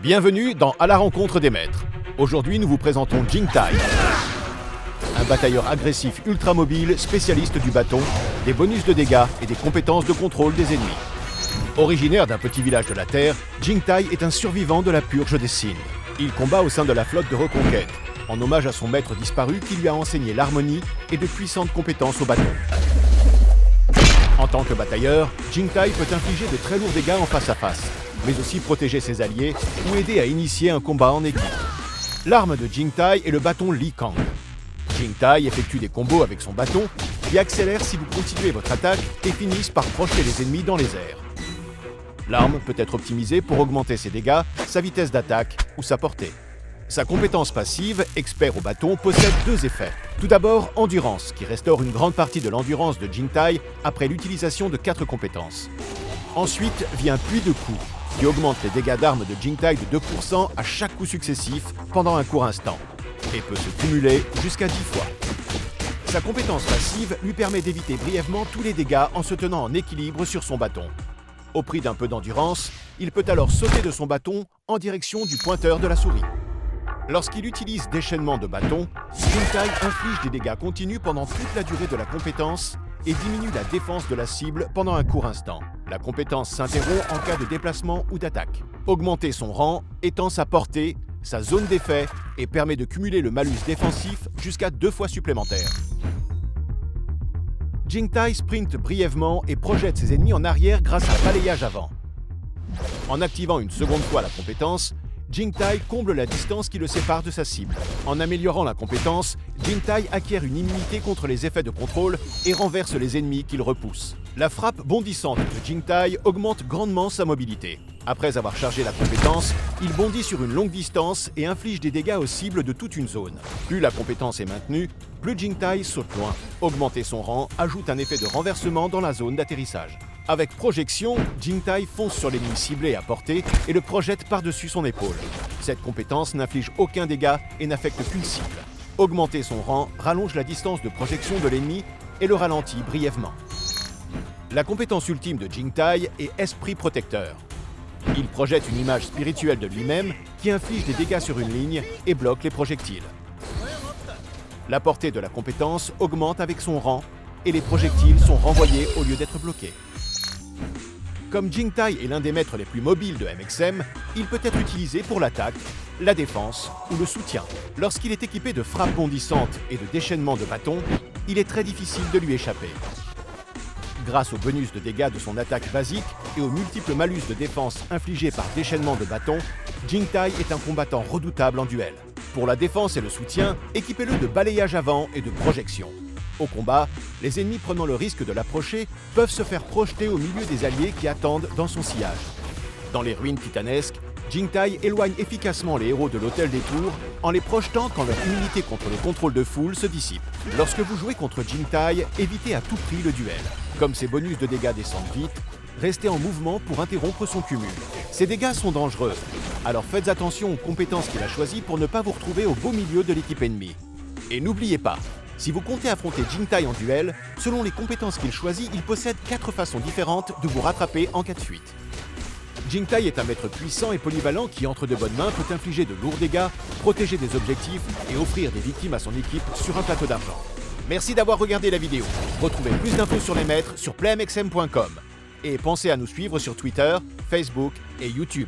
Bienvenue dans À la rencontre des maîtres. Aujourd'hui, nous vous présentons Jingtai, un batailleur agressif ultra-mobile, spécialiste du bâton, des bonus de dégâts et des compétences de contrôle des ennemis. Originaire d'un petit village de la Terre, Jingtai est un survivant de la purge des Sin. Il combat au sein de la flotte de reconquête, en hommage à son maître disparu qui lui a enseigné l'harmonie et de puissantes compétences au bâton. En tant que batailleur, Jingtai peut infliger de très lourds dégâts en face à face, mais aussi protéger ses alliés ou aider à initier un combat en équipe. L'arme de Jingtai est le bâton Li Kang. Jingtai effectue des combos avec son bâton qui accélèrent si vous continuez votre attaque et finissent par projeter les ennemis dans les airs. L'arme peut être optimisée pour augmenter ses dégâts, sa vitesse d'attaque ou sa portée. Sa compétence passive, expert au bâton, possède deux effets. Tout d'abord, endurance, qui restaure une grande partie de l'endurance de Jingtai après l'utilisation de 4 compétences. Ensuite vient Puits de coups, qui augmente les dégâts d'armes de Jingtai de 2% à chaque coup successif pendant un court instant, et peut se cumuler jusqu'à 10 fois. Sa compétence passive lui permet d'éviter brièvement tous les dégâts en se tenant en équilibre sur son bâton. Au prix d'un peu d'endurance, il peut alors sauter de son bâton en direction du pointeur de la souris. Lorsqu'il utilise déchaînement de bâton, Jingtai inflige des dégâts continus pendant toute la durée de la compétence et diminue la défense de la cible pendant un court instant. La compétence s'interrompt en cas de déplacement ou d'attaque. Augmenter son rang étend sa portée, sa zone d'effet et permet de cumuler le malus défensif jusqu'à 2 fois supplémentaire. Jingtai sprinte brièvement et projette ses ennemis en arrière grâce à balayage avant. En activant une seconde fois la compétence, Jingtai comble la distance qui le sépare de sa cible. En améliorant la compétence, Jingtai acquiert une immunité contre les effets de contrôle et renverse les ennemis qu'il repousse. La frappe bondissante de Jingtai augmente grandement sa mobilité. Après avoir chargé la compétence, il bondit sur une longue distance et inflige des dégâts aux cibles de toute une zone. Plus la compétence est maintenue, plus Jingtai saute loin. Augmenter son rang ajoute un effet de renversement dans la zone d'atterrissage. Avec projection, Jingtai fonce sur l'ennemi ciblé à portée et le projette par-dessus son épaule. Cette compétence n'inflige aucun dégât et n'affecte qu'une cible. Augmenter son rang rallonge la distance de projection de l'ennemi et le ralentit brièvement. La compétence ultime de Jingtai est Esprit Protecteur. Il projette une image spirituelle de lui-même qui inflige des dégâts sur une ligne et bloque les projectiles. La portée de la compétence augmente avec son rang et les projectiles sont renvoyés au lieu d'être bloqués. Comme Jingtai est l'un des maîtres les plus mobiles de MXM, il peut être utilisé pour l'attaque, la défense ou le soutien. Lorsqu'il est équipé de frappes bondissantes et de déchaînement de bâton, il est très difficile de lui échapper. Grâce au bonus de dégâts de son attaque basique et aux multiples malus de défense infligés par déchaînement de bâton, Jingtai est un combattant redoutable en duel. Pour la défense et le soutien, équipez-le de balayage avant et de projection. Au combat, les ennemis prenant le risque de l'approcher peuvent se faire projeter au milieu des alliés qui attendent dans son sillage. Dans les ruines titanesques, Jingtai éloigne efficacement les héros de l'Hôtel des Tours en les projetant quand leur immunité contre le contrôle de foule se dissipe. Lorsque vous jouez contre Jingtai, évitez à tout prix le duel. Comme ses bonus de dégâts descendent vite, restez en mouvement pour interrompre son cumul. Ces dégâts sont dangereux, alors faites attention aux compétences qu'il a choisies pour ne pas vous retrouver au beau milieu de l'équipe ennemie. Et n'oubliez pas, si vous comptez affronter Jingtai en duel, selon les compétences qu'il choisit, il possède 4 façons différentes de vous rattraper en cas de fuite. Jingtai est un maître puissant et polyvalent qui, entre de bonnes mains, peut infliger de lourds dégâts, protéger des objectifs et offrir des victimes à son équipe sur un plateau d'argent. Merci d'avoir regardé la vidéo. Retrouvez plus d'infos sur les maîtres sur playmxm.com. Et pensez à nous suivre sur Twitter, Facebook et YouTube.